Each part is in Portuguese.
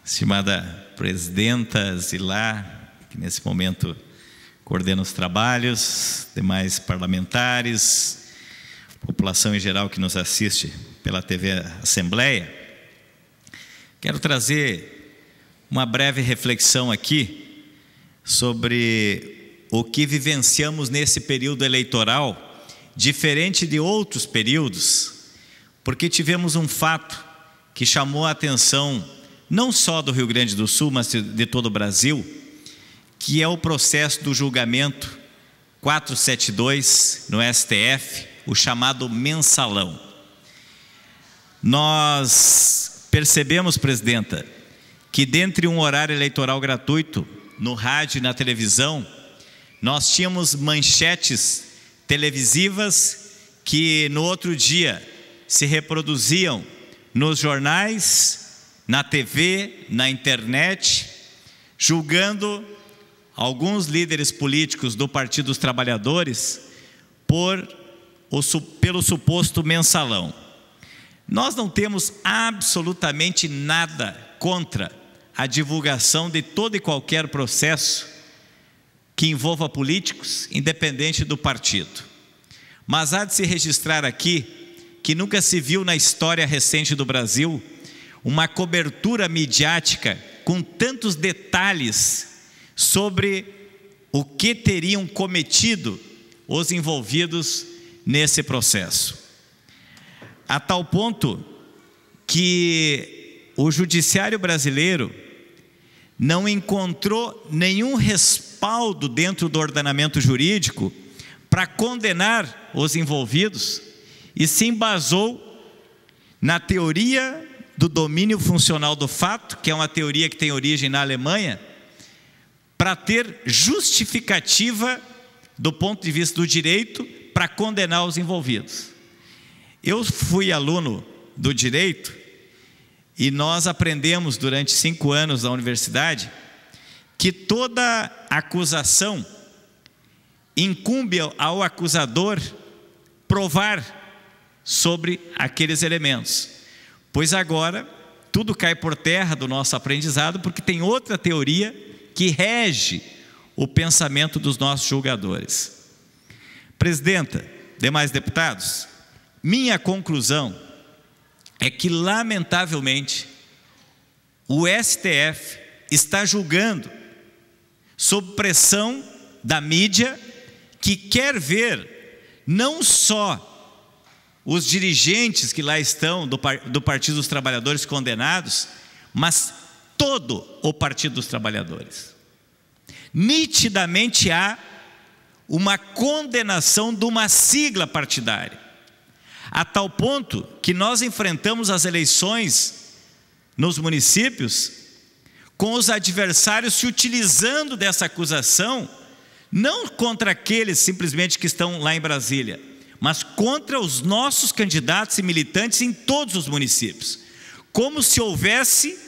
estimada presidenta Zilá, que nesse momento coordena os trabalhos, demais parlamentares, população em geral que nos assiste pela TV Assembleia, quero trazer uma breve reflexão aqui sobre o que vivenciamos nesse período eleitoral, diferente de outros períodos, porque tivemos um fato que chamou a atenção não só do Rio Grande do Sul, mas de todo o Brasil, que é o processo do julgamento 472 no STF, o chamado mensalão. Nós percebemos, presidenta, que dentre um horário eleitoral gratuito, no rádio e na televisão, nós tínhamos manchetes televisivas que no outro dia se reproduziam nos jornais, na TV, na internet, julgando alguns líderes políticos do Partido dos Trabalhadores pelo suposto mensalão. Nós não temos absolutamente nada contra a divulgação de todo e qualquer processo que envolva políticos, independente do partido. Mas há de se registrar aqui que nunca se viu na história recente do Brasil uma cobertura midiática com tantos detalhes sobre o que teriam cometido os envolvidos nesse processo. A tal ponto que o judiciário brasileiro não encontrou nenhum respaldo dentro do ordenamento jurídico para condenar os envolvidos e se embasou na teoria do domínio funcional do fato, que é uma teoria que tem origem na Alemanha, para ter justificativa do ponto de vista do direito para condenar os envolvidos. Eu fui aluno do direito e nós aprendemos durante 5 anos na universidade que toda acusação incumbe ao acusador provar sobre aqueles elementos, pois agora tudo cai por terra do nosso aprendizado, porque tem outra teoria que rege o pensamento dos nossos julgadores. Presidenta, demais deputados, minha conclusão é que, lamentavelmente, o STF está julgando sob pressão da mídia, que quer ver não só os dirigentes que lá estão do Partido dos Trabalhadores condenados, mas todo o Partido dos Trabalhadores. Nitidamente há uma condenação de uma sigla partidária, a tal ponto que nós enfrentamos as eleições nos municípios com os adversários se utilizando dessa acusação, não contra aqueles simplesmente que estão lá em Brasília, mas contra os nossos candidatos e militantes em todos os municípios, como se houvesse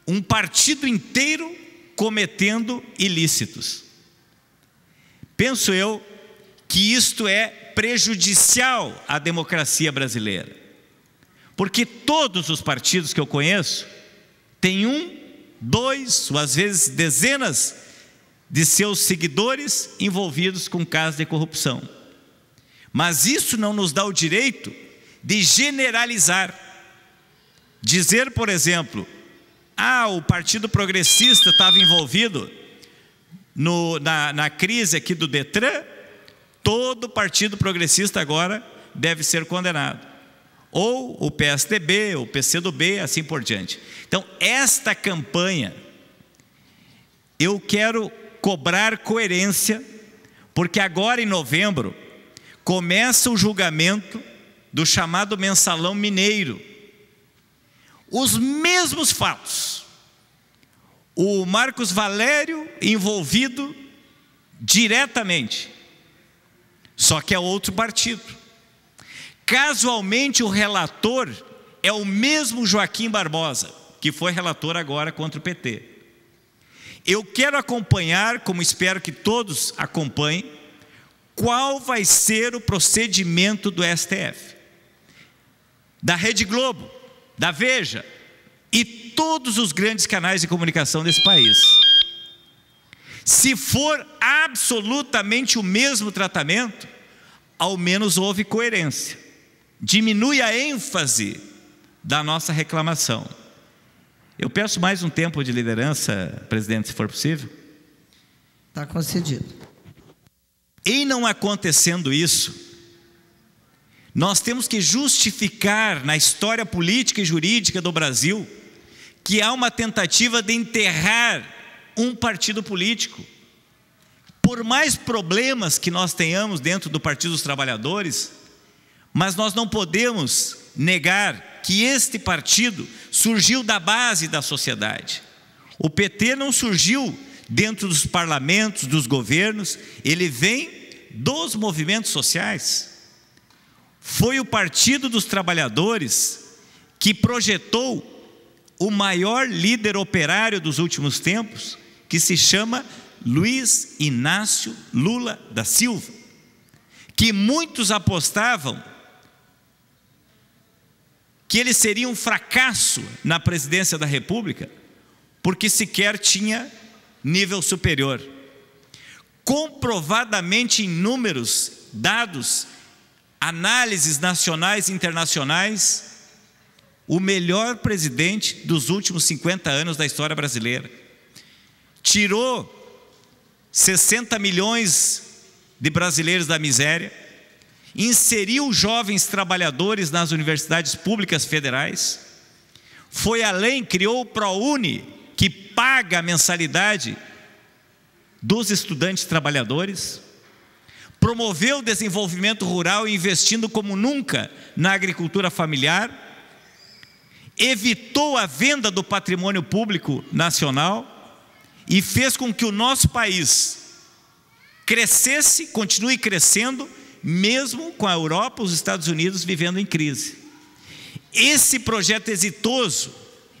um partido inteiro cometendo ilícitos. Penso eu que isto é prejudicial à democracia brasileira, porque todos os partidos que eu conheço têm 1, 2, ou às vezes dezenas de seus seguidores envolvidos com casos de corrupção. Mas isso não nos dá o direito de generalizar, dizer, por exemplo, o Partido Progressista estava envolvido na crise aqui do Detran, todo Partido Progressista agora deve ser condenado, ou o PSDB, o PCdoB, assim por diante. Então, esta campanha, eu quero cobrar coerência, porque agora em novembro começa o julgamento do chamado mensalão mineiro. Os mesmos fatos, o Marcos Valério envolvido diretamente, só que é outro partido. Casualmente o relator é o mesmo Joaquim Barbosa, que foi relator agora contra o PT. Eu quero acompanhar, como espero que todos acompanhem, qual vai ser o procedimento do STF, da Rede Globo, da Veja, e todos os grandes canais de comunicação desse país. Se for absolutamente o mesmo tratamento, ao menos houve coerência. Diminui a ênfase da nossa reclamação. Eu peço mais um tempo de liderança, presidente, se for possível. Está concedido. Em não acontecendo isso, nós temos que justificar na história política e jurídica do Brasil que há uma tentativa de enterrar um partido político. Por mais problemas que nós tenhamos dentro do Partido dos Trabalhadores, mas nós não podemos negar que este partido surgiu da base da sociedade. O PT não surgiu dentro dos parlamentos, dos governos, ele vem dos movimentos sociais. Foi o Partido dos Trabalhadores que projetou o maior líder operário dos últimos tempos, que se chama Luiz Inácio Lula da Silva, que muitos apostavam que ele seria um fracasso na presidência da República, porque sequer tinha nível superior. Comprovadamente em números, dados, análises nacionais e internacionais, o melhor presidente dos últimos 50 anos da história brasileira. Tirou 60 milhões de brasileiros da miséria, inseriu jovens trabalhadores nas universidades públicas federais, foi além, criou o ProUni, que paga a mensalidade dos estudantes trabalhadores, promoveu o desenvolvimento rural investindo como nunca na agricultura familiar, evitou a venda do patrimônio público nacional e fez com que o nosso país crescesse, continue crescendo, mesmo com a Europa e os Estados Unidos vivendo em crise. Esse projeto exitoso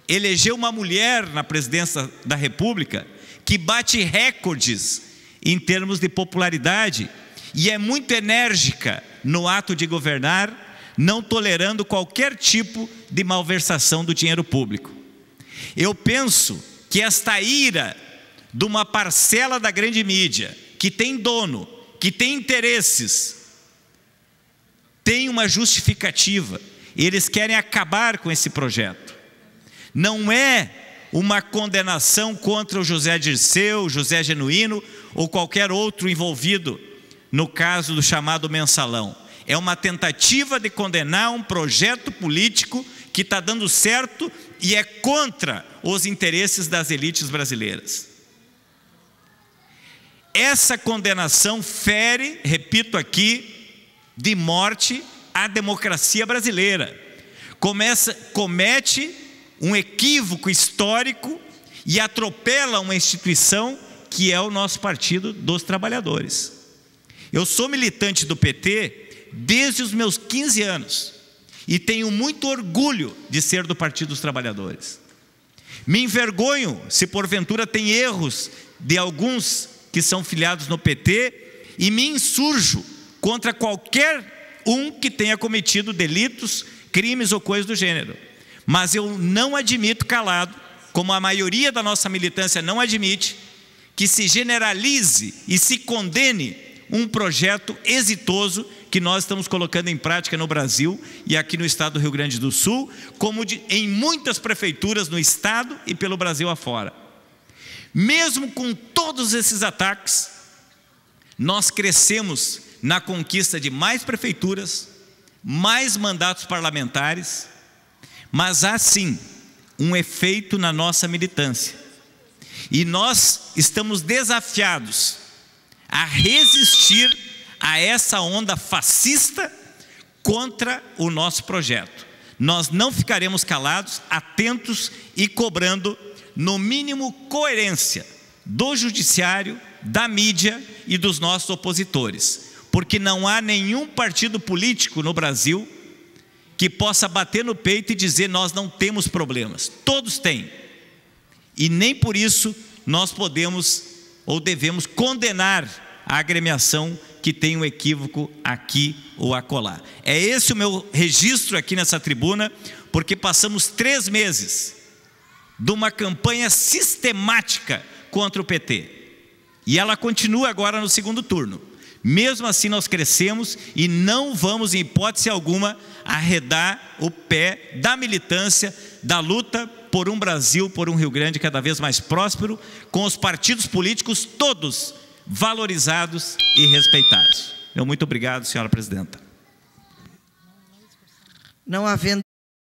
elegeu uma mulher na presidência da República que bate recordes em termos de popularidade e é muito enérgica no ato de governar, não tolerando qualquer tipo de malversação do dinheiro público. Eu penso que esta ira de uma parcela da grande mídia, que tem dono, que tem interesses, tem uma justificativa. Eles querem acabar com esse projeto. Não é uma condenação contra o José Dirceu, José Genuíno ou qualquer outro envolvido no caso do chamado mensalão. É uma tentativa de condenar um projeto político que está dando certo e é contra os interesses das elites brasileiras. Essa condenação fere, repito aqui, de morte a democracia brasileira. Comete um equívoco histórico e atropela uma instituição que é o nosso Partido dos Trabalhadores. Eu sou militante do PT desde os meus 15 anos e tenho muito orgulho de ser do Partido dos Trabalhadores. Me envergonho se porventura tem erros de alguns que são filiados no PT e me insurjo contra qualquer um que tenha cometido delitos, crimes ou coisas do gênero. Mas eu não admito calado, como a maioria da nossa militância não admite, que se generalize e se condene um projeto exitoso que nós estamos colocando em prática no Brasil e aqui no estado do Rio Grande do Sul, como em muitas prefeituras no estado e pelo Brasil afora. Mesmo com todos esses ataques, nós crescemos na conquista de mais prefeituras, mais mandatos parlamentares, mas há sim um efeito na nossa militância. E nós estamos desafiados a resistir a essa onda fascista contra o nosso projeto. Nós não ficaremos calados, atentos e cobrando, no mínimo, coerência do judiciário, da mídia e dos nossos opositores, porque não há nenhum partido político no Brasil que possa bater no peito e dizer nós não temos problemas. Todos têm, e nem por isso nós podemos ou devemos condenar a agremiação que tem um equívoco aqui ou acolá. É esse o meu registro aqui nessa tribuna, porque passamos 3 meses de uma campanha sistemática contra o PT. E ela continua agora no segundo turno. Mesmo assim nós crescemos e não vamos, em hipótese alguma, arredar o pé da militância, da luta por um Brasil, por um Rio Grande cada vez mais próspero, com os partidos políticos todos valorizados e respeitados. Muito obrigado, senhora presidenta. Não havendo